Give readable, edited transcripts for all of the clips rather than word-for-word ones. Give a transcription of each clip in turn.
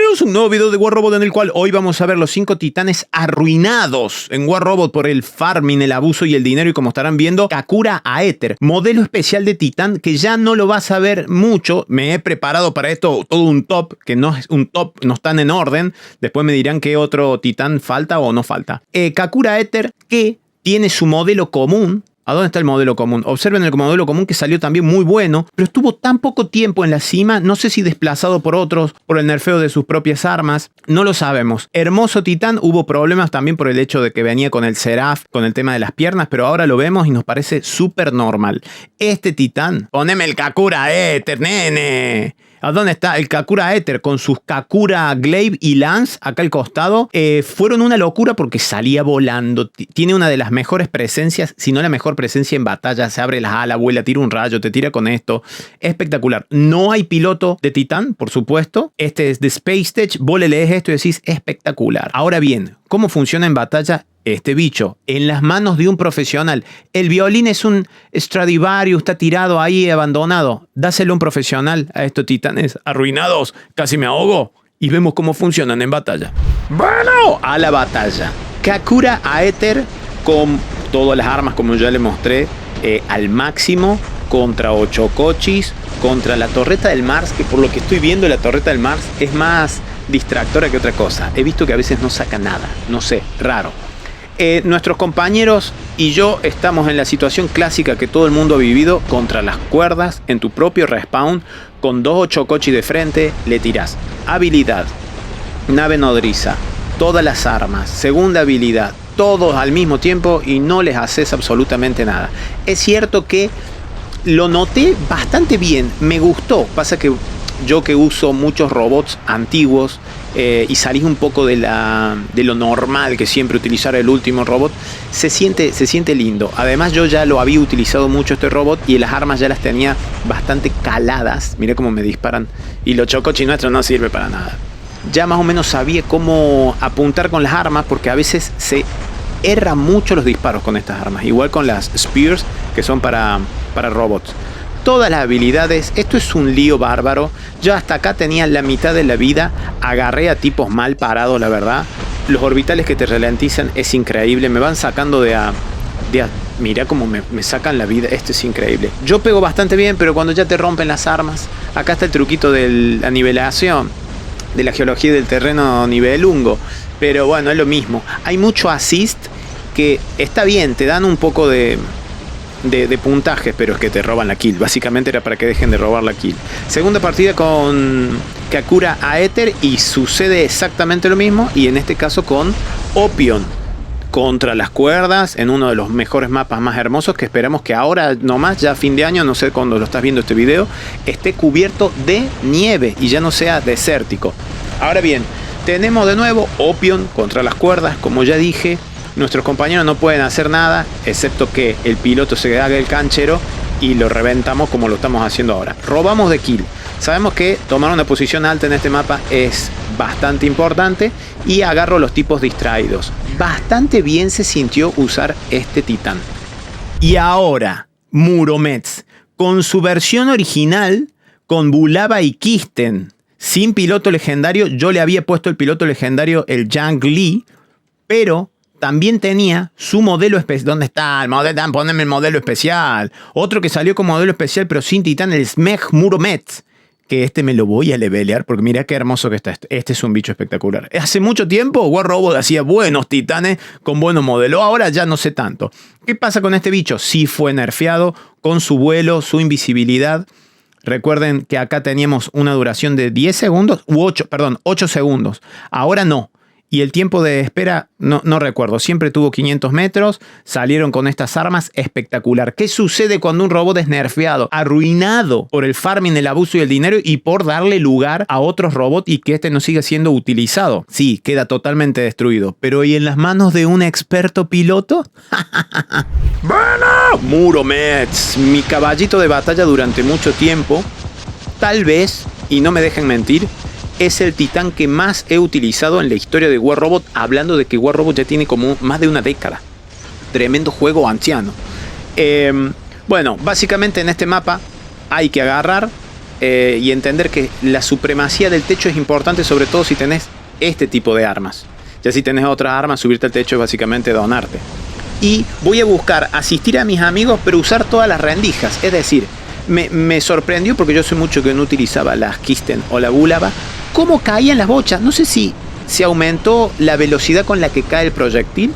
Bienvenidos a un nuevo video de War Robot en el cual hoy vamos a ver los 5 titanes arruinados en War Robot por el farming, el abuso y el dinero. Y como estarán viendo, Kakura Aether, modelo especial de titán que ya no lo vas a ver mucho. Me he preparado para esto todo un top, que no es un top, no están en orden. Después me dirán qué otro titán falta o no falta. Kakura Aether, que tiene su modelo común. ¿A dónde está el modelo común? Observen el modelo común, que salió también muy bueno, pero estuvo tan poco tiempo en la cima, no sé si desplazado por otros, por el nerfeo de sus propias armas, no lo sabemos. Hermoso titán, hubo problemas también por el hecho de que venía con el Seraph, con el tema de las piernas, pero ahora lo vemos y nos parece súper normal. Este titán, poneme el Kakura Aether, nene. ¿A dónde está el Kakura Aether con sus Kakura Glaive y Lance acá al costado? Fueron una locura porque salía volando. Tiene una de las mejores presencias, si no la mejor presencia en batalla. Se abre las alas, vuela, tira un rayo, te tira con esto. Espectacular. No hay piloto de titán, por supuesto. Este es de Space Tech. Vos le lees esto y decís espectacular. Ahora bien, ¿cómo funciona en batalla este bicho? En las manos de un profesional. El violín es un Stradivarius, está tirado ahí abandonado. Dáselo a un profesional a estos titanes arruinados. Casi me ahogo. Y vemos cómo funcionan en batalla. Bueno, a la batalla. Kakura Aether con todas las armas, como ya le mostré, al máximo, contra Ochocochis, contra la torreta del Mars, que por lo que estoy viendo la torreta del Mars es más distractora que otra cosa. He visto que a veces no saca nada. No sé, raro. Nuestros compañeros y yo estamos en la situación clásica que todo el mundo ha vivido: contra las cuerdas, en tu propio respawn, con 2 Ochocochi de frente, le tirás habilidad, nave nodriza, todas las armas, segunda habilidad, todos al mismo tiempo y no les haces absolutamente nada. Es cierto que lo noté bastante bien, me gustó. Pasa que yo, que uso muchos robots antiguos y salís un poco de lo normal, que siempre utilizar el último robot, se siente lindo. Además, yo ya lo había utilizado mucho este robot y las armas ya las tenía bastante caladas. Mirá cómo me disparan. Y los Chocochi nuestros no sirve para nada. Ya más o menos sabía cómo apuntar con las armas, porque a veces se erran mucho los disparos con estas armas. Igual con las Spears, que son para robots. Todas las habilidades, esto es un lío bárbaro. Yo hasta acá tenía la mitad de la vida, agarré a tipos mal parados, la verdad. Los orbitales que te ralentizan es increíble, me van sacando mirá cómo me sacan la vida, esto es increíble. Yo pego bastante bien, pero cuando ya te rompen las armas, acá está el truquito de la nivelación, de la geología del terreno nivelungo. Pero bueno, es lo mismo. Hay mucho assist que está bien, te dan un poco de puntajes, pero es que te roban la kill. Básicamente era para que dejen de robar la kill. Segunda partida con Kakura Aether y sucede exactamente lo mismo, y en este caso con Opion contra las cuerdas, en uno de los mejores mapas más hermosos, que esperamos que ahora nomás, ya a fin de año, no sé cuándo lo estás viendo este video, esté cubierto de nieve y ya no sea desértico. Ahora bien, tenemos de nuevo Opion contra las cuerdas, como ya dije. Nuestros compañeros no pueden hacer nada, excepto que el piloto se haga el canchero y lo reventamos como lo estamos haciendo ahora. Robamos de kill. Sabemos que tomar una posición alta en este mapa es bastante importante, y agarro los tipos distraídos. Bastante bien se sintió usar este titán. Y ahora, Muromets, con su versión original, con Bulava y Kisten, sin piloto legendario. Yo le había puesto el piloto legendario, el Yang Li, pero también tenía su modelo especial. ¿Dónde está el modelo? Poneme el modelo especial. Otro que salió con modelo especial, pero sin titán, el Smeg Muromets. Que este me lo voy a levelear, porque mira qué hermoso que está esto. Este es un bicho espectacular. Hace mucho tiempo War Robot hacía buenos titanes con buenos modelos. Ahora ya no sé tanto. ¿Qué pasa con este bicho? Sí fue nerfeado con su vuelo, su invisibilidad. Recuerden que acá teníamos una duración de 10 segundos, 8 segundos. Ahora no. Y el tiempo de espera, no recuerdo, siempre tuvo 500 metros, salieron con estas armas, espectacular. ¿Qué sucede cuando un robot es nerfeado? Arruinado por el farming, el abuso y el dinero, y por darle lugar a otros robots y que este no siga siendo utilizado. Sí, queda totalmente destruido. Pero ¿y en las manos de un experto piloto? Bueno, Muromets, mi caballito de batalla durante mucho tiempo, tal vez, y no me dejen mentir, es el titán que más he utilizado en la historia de War Robot, hablando de que War Robot ya tiene como más de una década. Tremendo juego anciano. Bueno, básicamente en este mapa hay que agarrar, y entender que la supremacía del techo es importante, sobre todo si tenés este tipo de armas. Ya si tenés otras armas, subirte al techo es básicamente donarte. Y voy a buscar asistir a mis amigos, pero usar todas las rendijas. Es decir, me sorprendió, porque yo soy mucho que no utilizaba las Kisten o la Bulava, cómo caían las bochas. No sé si se aumentó la velocidad con la que cae el proyectil.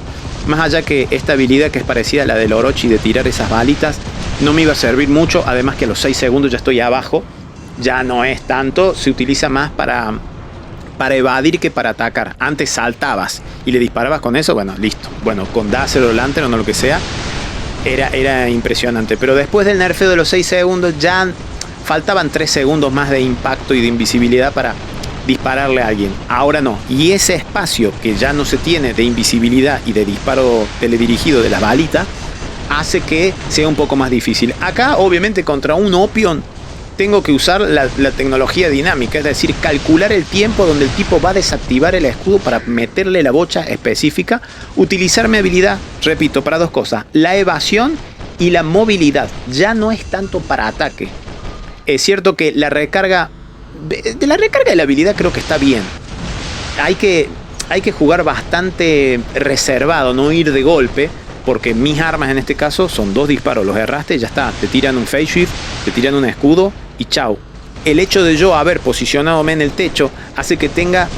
Más allá que esta habilidad, que es parecida a la del Orochi de tirar esas balitas, no me iba a servir mucho. Además que a los 6 segundos ya estoy abajo. Ya no es tanto. Se utiliza más para evadir que para atacar. Antes saltabas y le disparabas con eso. Bueno, listo. Bueno, con Dazzle o Lantern o lo que sea. Era impresionante. Pero después del nerfeo de los 6 segundos ya faltaban 3 segundos más de impacto y de invisibilidad para dispararle a alguien. Ahora no. Y ese espacio que ya no se tiene de invisibilidad y de disparo teledirigido de la balita hace que sea un poco más difícil. Acá obviamente contra un Opion tengo que usar la tecnología dinámica, es decir, calcular el tiempo donde el tipo va a desactivar el escudo para meterle la bocha específica. Utilizar mi habilidad, repito, para 2 cosas: la evasión y la movilidad. Ya no es tanto para ataque. Es cierto que la recarga de la habilidad creo que está bien. Hay que jugar bastante reservado, no ir de golpe, porque mis armas en este caso son 2 disparos, los erraste y ya está. Te tiran un phase shift, te tiran un escudo y chau. El hecho de yo haber posicionado en el techo hace que tenga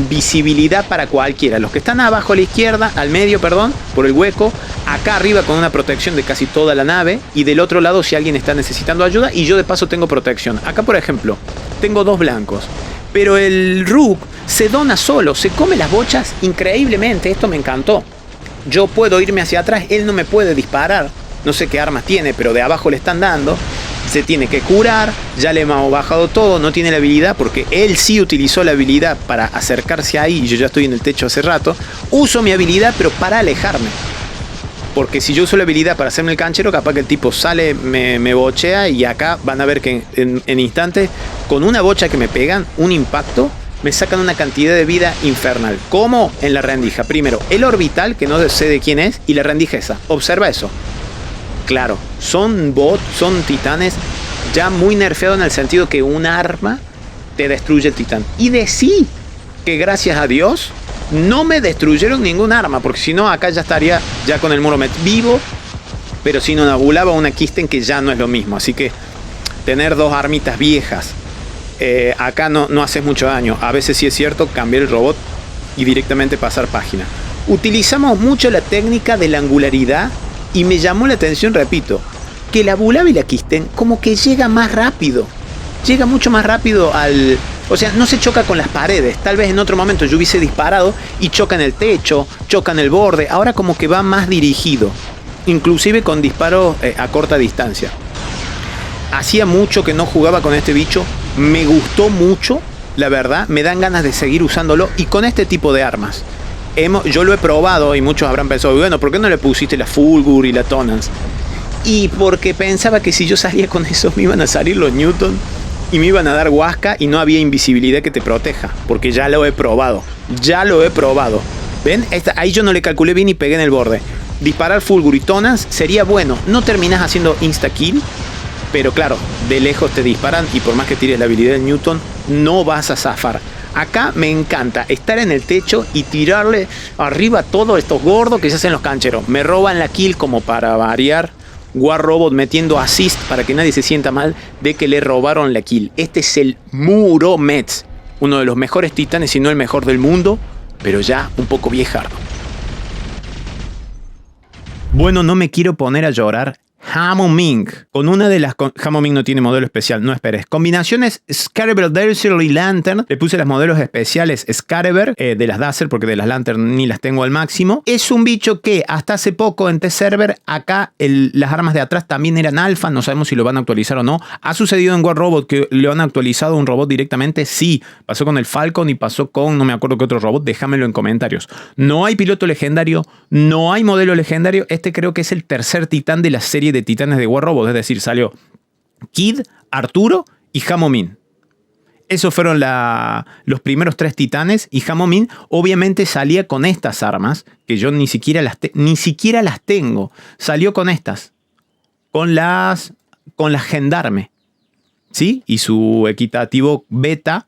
visibilidad para cualquiera. Los que están abajo a la izquierda, al medio, perdón, por el hueco. Acá arriba con una protección de casi toda la nave. Y del otro lado si alguien está necesitando ayuda. Y yo de paso tengo protección. Acá por ejemplo, tengo 2 blancos. Pero el Rook se dona solo, se come las bochas increíblemente. Esto me encantó. Yo puedo irme hacia atrás, él no me puede disparar. No sé qué armas tiene, pero de abajo le están dando. Se tiene que curar, ya le hemos bajado todo, no tiene la habilidad porque él sí utilizó la habilidad para acercarse ahí y yo ya estoy en el techo hace rato. Uso mi habilidad pero para alejarme. Porque si yo uso la habilidad para hacerme el canchero, capaz que el tipo sale, me bochea y acá van a ver que en instantes, con una bocha que me pegan, un impacto, me sacan una cantidad de vida infernal. ¿Cómo? En la rendija. Primero, el orbital, que no sé de quién es, y la rendija esa. Observa eso. Claro, son titanes ya muy nerfeados en el sentido que un arma te destruye el titán. Y decí que gracias a Dios no me destruyeron ningún arma, porque si no acá ya estaría ya con el Muromet vivo, pero sin una Bulava o una Kisten, que ya no es lo mismo. Así que tener 2 armitas viejas acá no hace mucho daño. A veces sí es cierto, cambiar el robot y directamente pasar página. Utilizamos mucho la técnica de la angularidad. Y me llamó la atención, repito, que la Bulava y la Kisten como que llega más rápido. Llega mucho más rápido al... O sea, no se choca con las paredes. Tal vez en otro momento yo hubiese disparado y choca en el techo, choca en el borde. Ahora como que va más dirigido. Inclusive con disparos a corta distancia. Hacía mucho que no jugaba con este bicho. Me gustó mucho, la verdad. Me dan ganas de seguir usándolo. Y con este tipo de armas. Yo lo he probado y muchos habrán pensado, bueno, ¿por qué no le pusiste la Fulgur y la Tonans? Y porque pensaba que si yo salía con eso me iban a salir los Newton y me iban a dar Huasca y no había invisibilidad que te proteja. Porque ya lo he probado. Ya lo he probado. ¿Ven? Ahí yo no le calculé bien y pegué en el borde. Disparar Fulgur y Tonans sería bueno. No terminás haciendo insta-kill. Pero claro, de lejos te disparan y por más que tires la habilidad de Newton, no vas a zafar. Acá me encanta estar en el techo y tirarle arriba a todos estos gordos que se hacen los cancheros. Me roban la kill como para variar. War Robot metiendo assist para que nadie se sienta mal de que le robaron la kill. Este es el Muromet. Uno de los mejores titanes, si no el mejor del mundo. Pero ya un poco viejardo. Bueno, no me quiero poner a llorar. Hamoming. Con una de las... Hamoming no tiene modelo especial, no esperes. Combinaciones Scaraber, Dazzle y Lantern. Le puse los modelos especiales Scaraber, de las Dazzle, porque de las Lantern ni las tengo al máximo. Es un bicho que hasta hace poco en T-Server, acá las armas de atrás también eran alfa. No sabemos si lo van a actualizar o no. ¿Ha sucedido en War Robot que le han actualizado un robot directamente? Sí. Pasó con el Falcon y pasó con... no me acuerdo qué otro robot. Déjamelo en comentarios. No hay piloto legendario. No hay modelo legendario. Este creo que es el tercer titán de la serie de titanes de War Robot, es decir, salió Kid, Arturo y Hamoming. Esos fueron los primeros 3 titanes y Hamoming obviamente salía con estas armas que yo ni siquiera las tengo. Salió con estas, con las gendarme. ¿sí? Y su equitativo beta,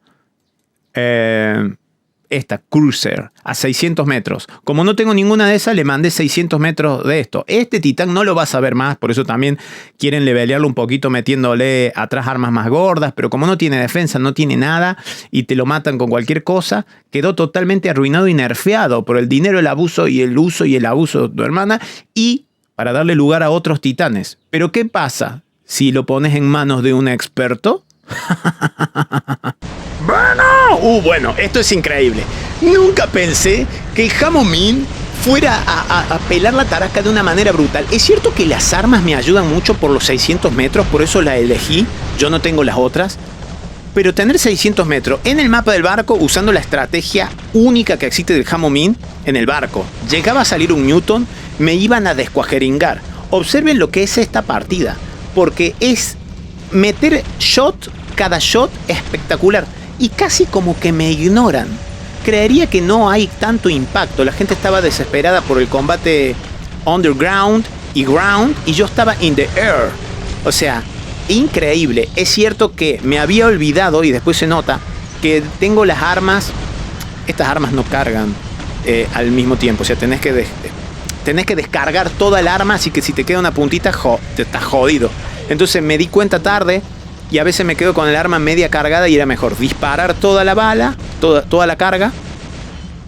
esta Cruiser, a 600 metros. Como no tengo ninguna de esas, le mandé 600 metros de esto. Este Titán no lo vas a ver más, por eso también quieren levelearlo un poquito metiéndole atrás armas más gordas, pero como no tiene defensa, no tiene nada y te lo matan con cualquier cosa, quedó totalmente arruinado y nerfeado por el dinero, el abuso y el uso y el abuso de tu hermana y para darle lugar a otros titanes. Pero ¿qué pasa si lo pones en manos de un experto? Bueno, esto es increíble. Nunca pensé que el Jamomín fuera a pelar la tarasca de una manera brutal. Es cierto que las armas me ayudan mucho por los 600 metros, por eso la elegí. Yo no tengo las otras. Pero tener 600 metros en el mapa del barco usando la estrategia única que existe del Jamomín en el barco. Llegaba a salir un Newton, me iban a descuajeringar. Observen lo que es esta partida, porque es meter shot, cada shot espectacular. Y casi como que me ignoran. Creería que no hay tanto impacto. La gente estaba desesperada por el combate underground y ground y yo estaba in the air. O sea, increíble. Es cierto que me había olvidado y después se nota que tengo las armas. Estas armas no cargan al mismo tiempo. O sea, tenés que descargar toda el arma, así que si te queda una puntita, te estás jodido. Entonces me di cuenta tarde. Y a veces me quedo con el arma media cargada y era mejor disparar toda la bala, toda la carga,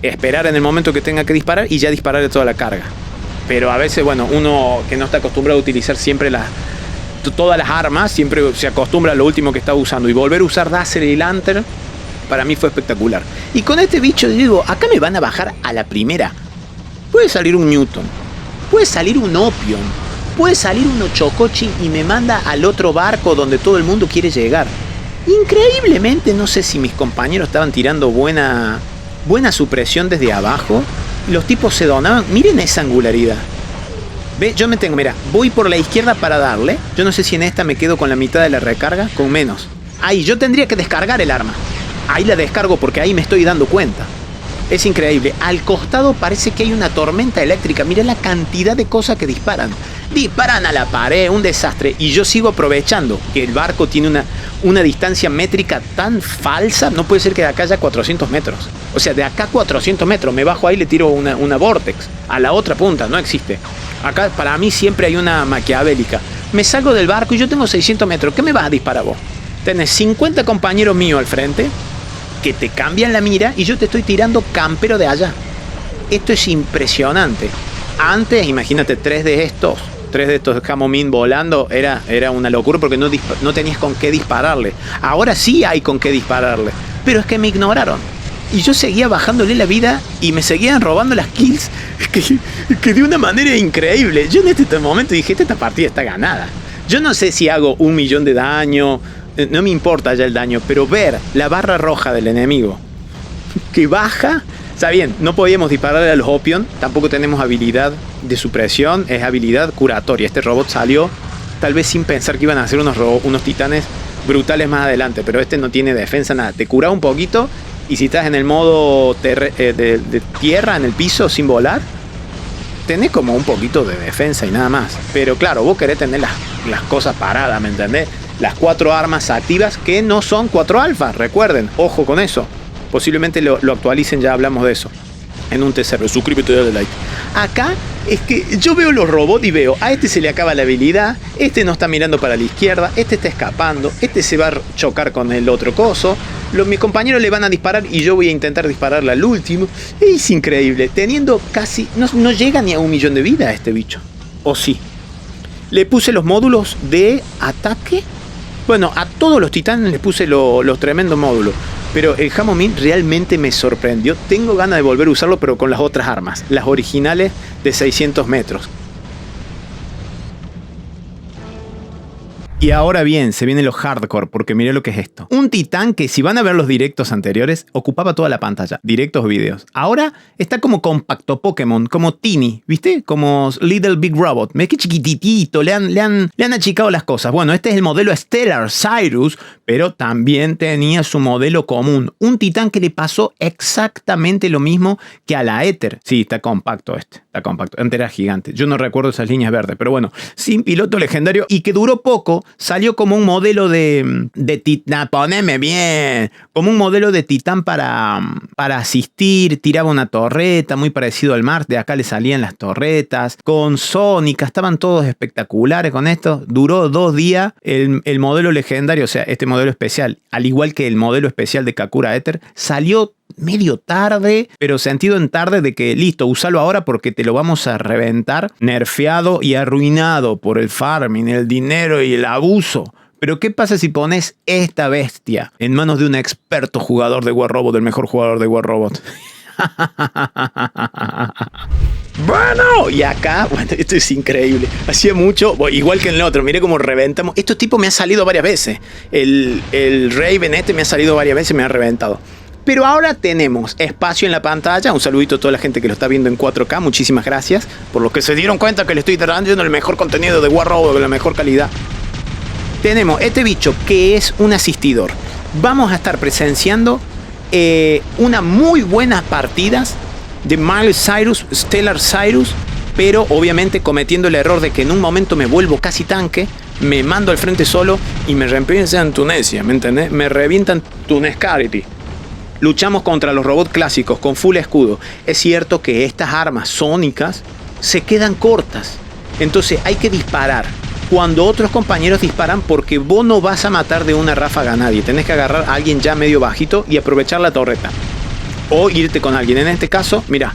esperar en el momento que tenga que disparar y ya disparar toda la carga. Pero a veces, bueno, uno que no está acostumbrado a utilizar siempre todas las armas, siempre se acostumbra a lo último que está usando. Y volver a usar Dazzle y Lantern, para mí fue espectacular. Y con este bicho digo, acá me van a bajar a la primera. Puede salir un Newton, puede salir un Opium, puede salir un Ochocochi y me manda al otro barco donde todo el mundo quiere llegar. Increíblemente, no sé si mis compañeros estaban tirando buena supresión desde abajo. Los tipos se donaban. Miren esa angularidad. Ve, yo mira, voy por la izquierda para darle. Yo no sé si en esta me quedo con la mitad de la recarga, con menos. Ahí, yo tendría que descargar el arma. Ahí la descargo porque ahí me estoy dando cuenta. Es increíble. Al costado parece que hay una tormenta eléctrica. Mira la cantidad de cosas que disparan. Disparan a la pared, un desastre. Y yo sigo aprovechando que el barco tiene una distancia métrica tan falsa. No puede ser que de acá haya 400 metros. O sea, de acá 400 metros. Me bajo ahí y le tiro una vortex. A la otra punta, no existe. Acá para mí siempre hay una maquiavélica. Me salgo del barco y yo tengo 600 metros. ¿Qué me vas a disparar vos? Tenés 50 compañeros míos al frente que te cambian la mira y yo te estoy tirando campero de allá. Esto es impresionante. Antes, imagínate, tres de estos Jamomín volando, era una locura porque no tenías con qué dispararle. Ahora sí hay con qué dispararle, pero es que me ignoraron. Y yo seguía bajándole la vida y me seguían robando las kills que de una manera increíble. Yo en este momento dije, esta partida está ganada. Yo no sé si hago 1 millón de daño, no me importa ya el daño, pero ver la barra roja del enemigo que baja, está bien, no podíamos dispararle a los Opium, tampoco tenemos habilidad de supresión, es habilidad curatoria. Este robot salió tal vez sin pensar que iban a hacer unos titanes brutales más adelante, pero este no tiene defensa, nada, te cura un poquito y si estás en el modo de tierra, en el piso, sin volar, tenés como un poquito de defensa y nada más. Pero claro, vos querés tener las cosas paradas, ¿me entendés? Las 4 armas activas que no son 4 alfas, recuerden, ojo con eso. Posiblemente lo actualicen, ya hablamos de eso en un TCR. Suscríbete y dale like. Acá es que yo veo los robots y veo, a este se le acaba la habilidad, este no está mirando para la izquierda, este está escapando, este se va a chocar con el otro coso, mis compañeros le van a disparar y yo voy a intentar dispararle al último. Es increíble, teniendo casi, no llega ni a 1 millón de vida este bicho. ¿O sí? Le puse los módulos de ataque. Bueno, a todos los titanes les puse los tremendos módulos. Pero el Jamomín realmente me sorprendió. Tengo ganas de volver a usarlo, pero con las otras armas. Las originales de 600 metros. Y ahora bien, se vienen los hardcore, porque miré lo que es esto. Un titán que, si van a ver los directos anteriores, ocupaba toda la pantalla, directos o videos. Ahora está como compacto Pokémon, como Teeny, ¿viste? Como Little Big Robot. Ves que chiquititito, le han achicado las cosas. Bueno, este es el modelo Stellar Cyrus, pero también tenía su modelo común. Un titán que le pasó exactamente lo mismo que a la Aether. Sí, está compacto este, está compacto. Antes era gigante. Yo no recuerdo esas líneas verdes, pero bueno, sin piloto legendario y que duró poco. salió como un modelo de titán, poneme bien, como un modelo de titán para asistir, tiraba una torreta, muy parecido al Mars, de acá le salían las torretas, con sónica, estaban todos espectaculares con esto, duró 2 días, el modelo legendario, o sea, este modelo especial, al igual que el modelo especial de Kakura Ether, salió medio tarde, pero sentido en tarde de que listo, úsalo ahora porque te lo vamos a reventar, nerfeado y arruinado por el farming, el dinero y el abuso. Pero ¿qué pasa si pones esta bestia en manos de un experto jugador de War Robot, el mejor jugador de War Robot? Bueno, y acá, bueno, esto es increíble. Hacía mucho, igual que en el otro, mire cómo reventamos. Este tipo me ha salido varias veces. El Raven me ha salido varias veces y me ha reventado. Pero ahora tenemos espacio en la pantalla. Un saludito a toda la gente que lo está viendo en 4K. Muchísimas gracias por los que se dieron cuenta que le estoy dando el mejor contenido de War Robot, de la mejor calidad. Tenemos este bicho que es un asistidor. Vamos a estar presenciando unas muy buenas partidas de Miles Cyrus, Stellar Cyrus, pero obviamente cometiendo el error de que en un momento me vuelvo casi tanque, me mando al frente solo y me revientan Tunesia, ¿me entendés? Me revientan Tunescarity. Luchamos contra los robots clásicos con full escudo. Es cierto que estas armas sónicas se quedan cortas, entonces hay que disparar cuando otros compañeros disparan, porque vos no vas a matar de una ráfaga a nadie. Tenés que agarrar a alguien ya medio bajito y aprovechar la torreta. O irte con alguien. En este caso, mira,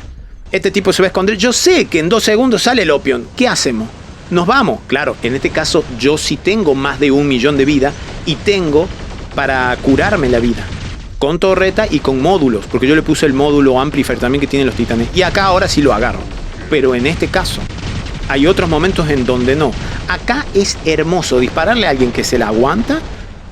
este tipo se va a esconder. Yo sé que en 2 segundos sale el Opion. ¿Qué hacemos? Nos vamos. Claro, en este caso yo sí tengo más de 1 millón de vida y tengo para curarme la vida. Con torreta y con módulos, porque yo le puse el módulo Amplifier también que tienen los titanes. Y acá ahora sí lo agarro. Pero en este caso hay otros momentos en donde no. Acá es hermoso dispararle a alguien que se la aguanta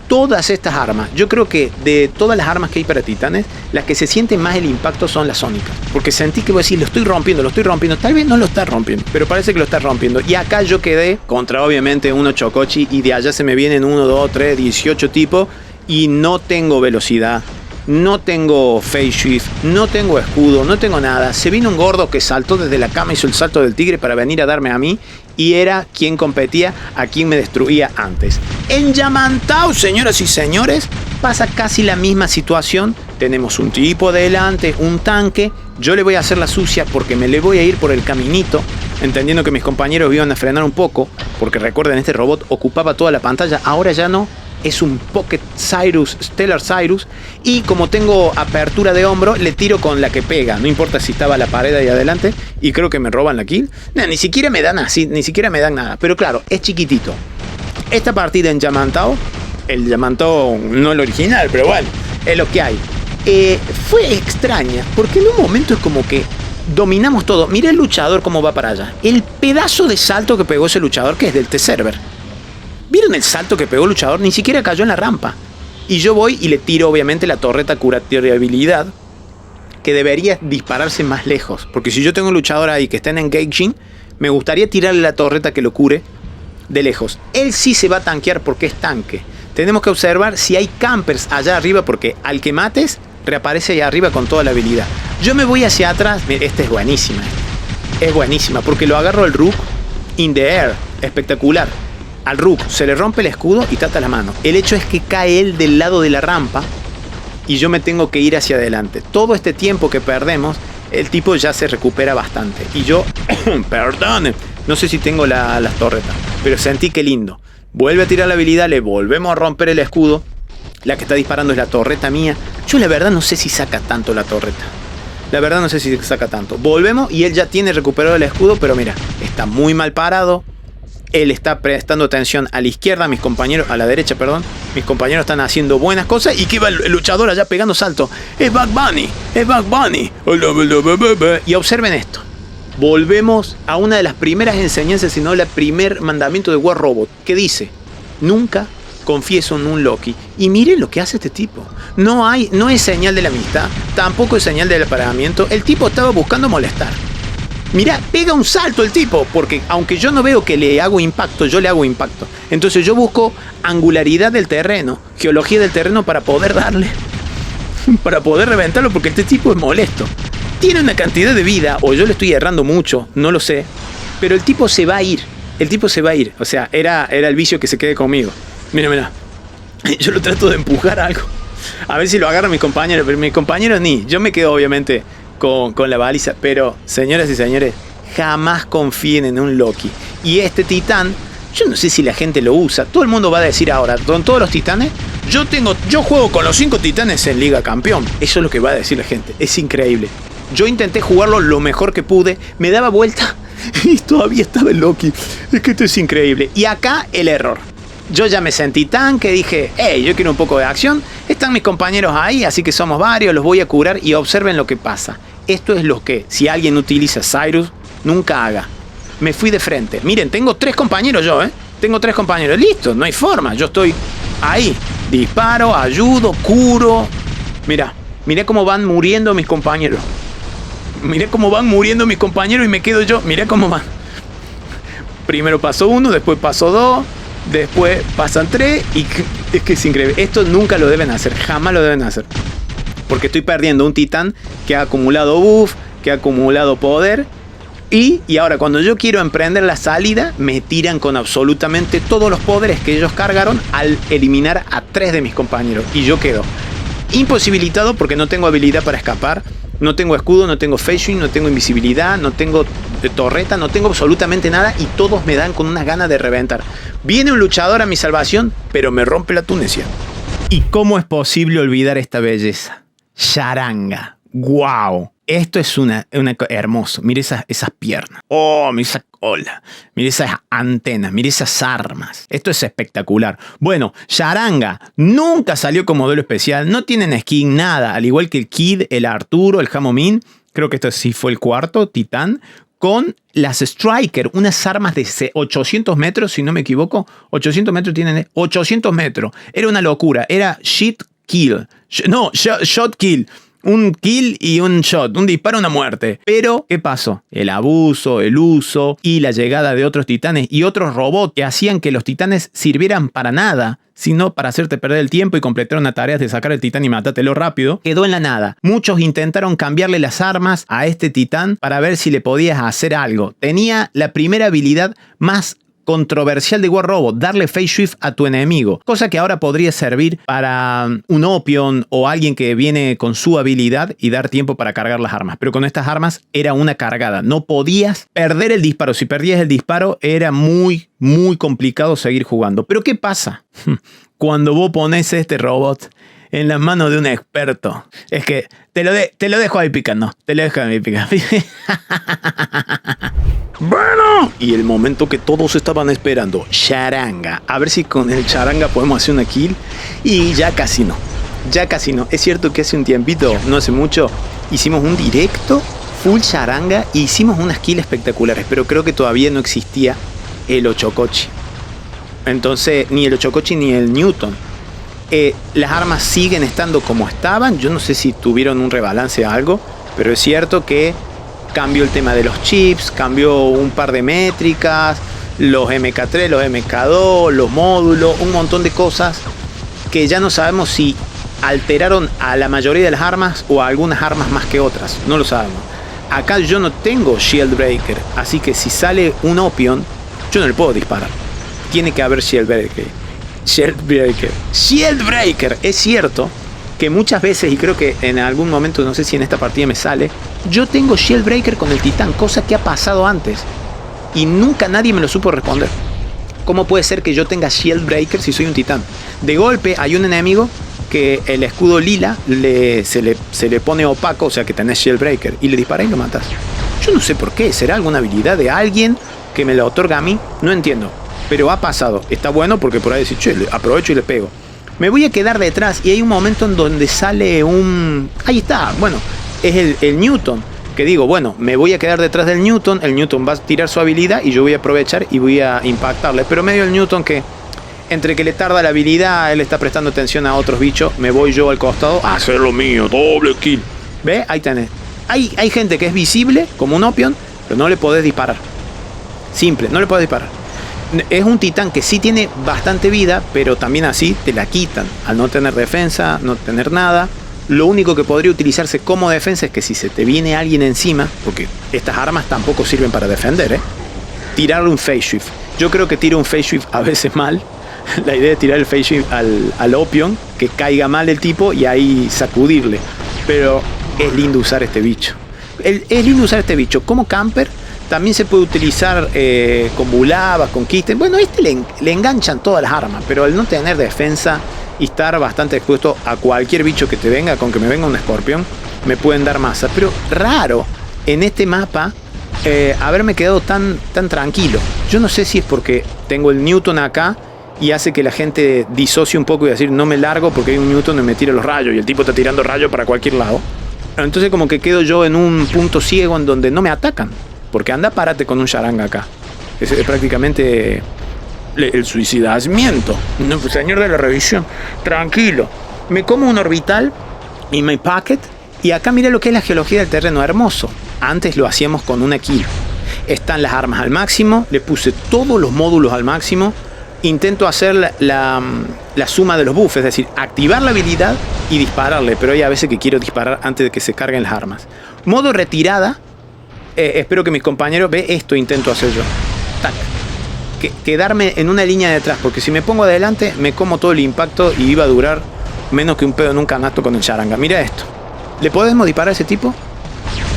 todas estas armas. Yo creo que de todas las armas que hay para titanes, las que se sienten más el impacto son las sónicas. Porque sentí que voy a decir, lo estoy rompiendo. Tal vez no lo está rompiendo, pero parece que lo está rompiendo. Y acá yo quedé contra obviamente uno Chocochi y de allá se me vienen 1, 2, 3, 18 tipos y no tengo velocidad. No tengo face shift, no tengo escudo, no tengo nada. Se vino un gordo que saltó desde la cama, hizo el salto del tigre para venir a darme a mí y era quien competía a quien me destruía antes. En Yamantau, señoras y señores, pasa casi la misma situación. Tenemos un tipo delante, un tanque. Yo le voy a hacer la sucia porque me le voy a ir por el caminito, entendiendo que mis compañeros iban a frenar un poco, porque recuerden, este robot ocupaba toda la pantalla, ahora ya no. Es un Pocket Cyrus, Stellar Cyrus. Y como tengo apertura de hombro, le tiro con la que pega. No importa si estaba la pared ahí adelante. Y creo que me roban la kill. No, ni siquiera me dan así, ni siquiera me dan nada. Pero claro, es chiquitito. Esta partida en Yamantau, el Yamantau no el original, pero bueno, es lo que hay. Fue extraña, porque en un momento es como que dominamos todo. Mira el luchador cómo va para allá. El pedazo de salto que pegó ese luchador, que es del T-Server. ¿Vieron el salto que pegó el luchador? Ni siquiera cayó en la rampa. Y yo voy y le tiro obviamente la torreta curatoriabilidad, que debería dispararse más lejos. Porque si yo tengo un luchador ahí que está en engaging, me gustaría tirarle la torreta que lo cure de lejos. Él sí se va a tanquear porque es tanque. Tenemos que observar si hay campers allá arriba, porque al que mates reaparece allá arriba con toda la habilidad. Yo me voy hacia atrás. Esta es buenísima. Es buenísima porque lo agarro al Rook in the air. Espectacular. Al Rook se le rompe el escudo y trata la mano. El hecho es que cae él del lado de la rampa y yo me tengo que ir hacia adelante. Todo este tiempo que perdemos, el tipo ya se recupera bastante. Y yo, perdón, no sé si tengo las torretas, pero sentí que lindo. Vuelve a tirar la habilidad, le volvemos a romper el escudo. La que está disparando es la torreta mía. Yo la verdad no sé si saca tanto la torreta. La verdad no sé si saca tanto. Volvemos y él ya tiene recuperado el escudo, pero mira, está muy mal parado. Él está prestando atención a la izquierda, mis compañeros, a la derecha, perdón. Mis compañeros están haciendo buenas cosas. ¿Y qué va el luchador allá pegando salto? Es Bug Bunny, es Bug Bunny. Y observen esto. Volvemos a una de las primeras enseñanzas, sino el primer mandamiento de War Robot, que dice: nunca confieso en un Loki. Y miren lo que hace este tipo. No es señal de la amistad, tampoco es señal del apareamiento. El tipo estaba buscando molestar. Mirá, pega un salto el tipo, porque aunque yo no veo que le hago impacto, yo le hago impacto. Entonces yo busco angularidad del terreno, geología del terreno para poder darle, para poder reventarlo, porque este tipo es molesto. Tiene una cantidad de vida, o yo le estoy errando mucho, no lo sé, pero el tipo se va a ir. el tipo se va a ir. O sea, era el vicio que se quede conmigo. Mira. Yo lo trato de empujar algo. A ver si lo agarran mis compañeros. Pero mis compañeros ni. Yo me quedo obviamente con la baliza. Pero, señoras y señores, jamás confíen en un Loki. Y este titán, yo no sé si la gente lo usa. Todo el mundo va a decir ahora, con todos los titanes, yo juego con los 5 titanes en Liga Campeón. Eso es lo que va a decir la gente. Es increíble. Yo intenté jugarlo lo mejor que pude. Me daba vuelta y todavía estaba el Loki. Es que esto es increíble. Y acá el error. Yo ya me sentí tanque, dije, hey, yo quiero un poco de acción. Están mis compañeros ahí, así que somos varios, los voy a curar y observen lo que pasa. Esto es lo que, si alguien utiliza Cyrus, nunca haga. Me fui de frente. Miren, tengo 3 compañeros yo, Tengo 3 compañeros. Listo, no hay forma. Yo estoy ahí. Disparo, ayudo, curo. Mirá cómo van muriendo mis compañeros. Mirá cómo van muriendo mis compañeros y me quedo yo. Mirá cómo van. Primero pasó 1, después pasó 2. Después pasan 3 y es que es increíble. Esto nunca lo deben hacer, jamás lo deben hacer. Porque estoy perdiendo un titán que ha acumulado buff, que ha acumulado poder. Y ahora cuando yo quiero emprender la salida, me tiran con absolutamente todos los poderes que ellos cargaron al eliminar a 3 de mis compañeros. Y yo quedo imposibilitado porque no tengo habilidad para escapar. No tengo escudo, no tengo phasing, no tengo invisibilidad, no tengo torreta, no tengo absolutamente nada y todos me dan con una gana de reventar. Viene un luchador a mi salvación, pero me rompe la tunecia. ¿Y cómo es posible olvidar esta belleza? Charanga. ¡Wow! Esto es una hermoso. Mire esas piernas. ¡Oh! Mire esa cola. Mire esas antenas. Mire esas armas. Esto es espectacular. Bueno, Charanga nunca salió como modelo especial. No tienen skin, nada. Al igual que el Kid, el Arturo, el Hamomin. Creo que esto sí fue el 4 titán. Con las Striker, unas armas de 800 metros, si no me equivoco. 800 metros tienen. 800 metros. Era una locura. Era shot kill. Un kill y un shot, un disparo, una muerte. Pero, ¿qué pasó? El abuso, el uso y la llegada de otros titanes y otros robots que hacían que los titanes sirvieran para nada, sino para hacerte perder el tiempo y completar una tarea de sacar el titán y matártelo rápido, quedó en la nada. Muchos intentaron cambiarle las armas a este titán para ver si le podías hacer algo. Tenía la primera habilidad más controversial de War Robot, darle phase shift a tu enemigo, cosa que ahora podría servir para un Opion o alguien que viene con su habilidad y dar tiempo para cargar las armas, pero con estas armas era una cargada, no podías perder el disparo. Si perdías el disparo era muy complicado seguir jugando. Pero ¿qué pasa? Cuando vos pones este robot en las manos de un experto, es que te lo dejo ahí picando, Bueno, y el momento que todos estaban esperando, Charanga. A ver si con el Charanga podemos hacer una kill. Y ya casi no. Es cierto que hace un tiempito, no hace mucho, hicimos un directo full Charanga y hicimos unas kills espectaculares. Pero creo que todavía no existía el Ochocochi. Entonces, ni el Ochocochi ni el Newton. Las armas siguen estando como estaban. Yo no sé si tuvieron un rebalance o algo, pero es cierto que cambió el tema de los chips, cambió un par de métricas, los MK3, los MK2, los módulos, un montón de cosas que ya no sabemos si alteraron a la mayoría de las armas o a algunas armas más que otras. No lo sabemos. Acá yo no tengo Shield Breaker, así que si sale un Opion, yo no le puedo disparar. Tiene que haber Shield Breaker. Shield Breaker. Es cierto que muchas veces, y creo que en algún momento, no sé si en esta partida me sale, yo tengo Shield Breaker con el titán, cosa que ha pasado antes y nunca nadie me lo supo responder. ¿Cómo puede ser que yo tenga Shield Breaker si soy un titán? De golpe hay un enemigo que el escudo lila se le pone opaco, o sea que tenés Shield Breaker, y le disparas y lo matas. Yo no sé por qué, ¿será alguna habilidad de alguien que me la otorga a mí? No entiendo, pero ha pasado. Está bueno porque por ahí decís, che, aprovecho y le pego. Me voy a quedar detrás y hay un momento en donde sale un... Ahí está, bueno, es el Newton. Que digo, bueno, me voy a quedar detrás del Newton. El Newton va a tirar su habilidad y yo voy a aprovechar y voy a impactarle. Pero medio el Newton que, entre que le tarda la habilidad, él está prestando atención a otros bichos. Me voy yo al costado a hacer lo mío, doble kill. ¿Ve? Ahí tenés. Hay gente que es visible, como un Opion, pero no le podés disparar. Simple, no le podés disparar. Es un titán que sí tiene bastante vida, pero también así te la quitan. Al no tener defensa, no tener nada. Lo único que podría utilizarse como defensa es que si se te viene alguien encima, porque estas armas tampoco sirven para defender, tirarle un phase shift. Yo creo que tiro un phase shift a veces mal. La idea es tirar el phase shift al Opion, que caiga mal el tipo y ahí sacudirle. Pero es lindo usar este bicho. Es lindo usar este bicho como camper. También se puede utilizar con Bulabas, con Kisten. Bueno, le enganchan todas las armas, pero al no tener defensa y estar bastante expuesto a cualquier bicho que te venga, con que me venga un escorpión, me pueden dar masa. Pero raro en este mapa haberme quedado tan tranquilo. Yo no sé si es porque tengo el Newton acá y hace que la gente disocie un poco y decir no me largo porque hay un Newton y me tira los rayos y el tipo está tirando rayos para cualquier lado. Entonces como que quedo yo en un punto ciego en donde no me atacan. Porque anda, párate con un charanga acá. Es prácticamente el suicidamiento. No, señor de la revisión, tranquilo. Me como un orbital y my packet. Y acá mira lo que es la geología del terreno, hermoso. Antes lo hacíamos con una kill. Están las armas al máximo. Le puse todos los módulos al máximo. Intento hacer la suma de los buffs. Es decir, activar la habilidad y dispararle. Pero hay a veces que quiero disparar antes de que se carguen las armas. Modo retirada. Espero que mis compañeros vean esto. Intento hacer yo. Tac. Quedarme en una línea de atrás. Porque si me pongo adelante me como todo el impacto. Y iba a durar menos que un pedo en un canasto con el charanga. Mira esto. ¿Le podemos disparar a ese tipo?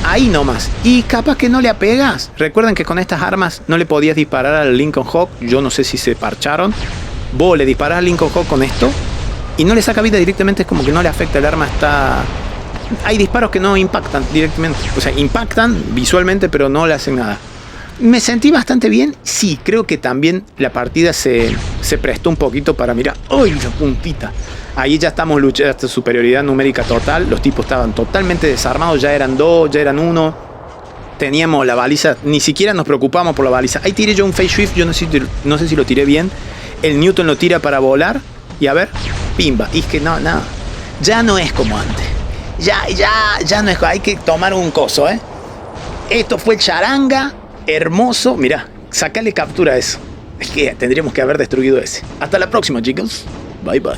Ahí nomás. Y capaz que no le apegas. Recuerden que con estas armas no le podías disparar al Lincoln Hawk. Yo no sé si se parcharon. Vos le disparás al Lincoln Hawk con esto y no le saca vida directamente. Es como que no le afecta. El arma está... Hay disparos que no impactan directamente. O sea, impactan visualmente, pero no le hacen nada. ¿Me sentí bastante bien? Sí, creo que también la partida se prestó un poquito para mirar. ¡Ay, la puntita! Ahí ya estamos luchando hasta superioridad numérica total. Los tipos estaban totalmente desarmados. Ya eran 2, ya eran 1. Teníamos la baliza. Ni siquiera nos preocupamos por la baliza. Ahí tiré yo un phase shift. Yo no sé si lo tiré bien. El Newton lo tira para volar. Y a ver, pimba. Y es que no, nada. Ya no es como antes. Ya no es. Hay que tomar un coso, ¿eh? Esto fue el charanga. Hermoso. Mirá, sacale captura a eso. Es que tendríamos que haber destruido ese. Hasta la próxima, chicos. Bye, bye.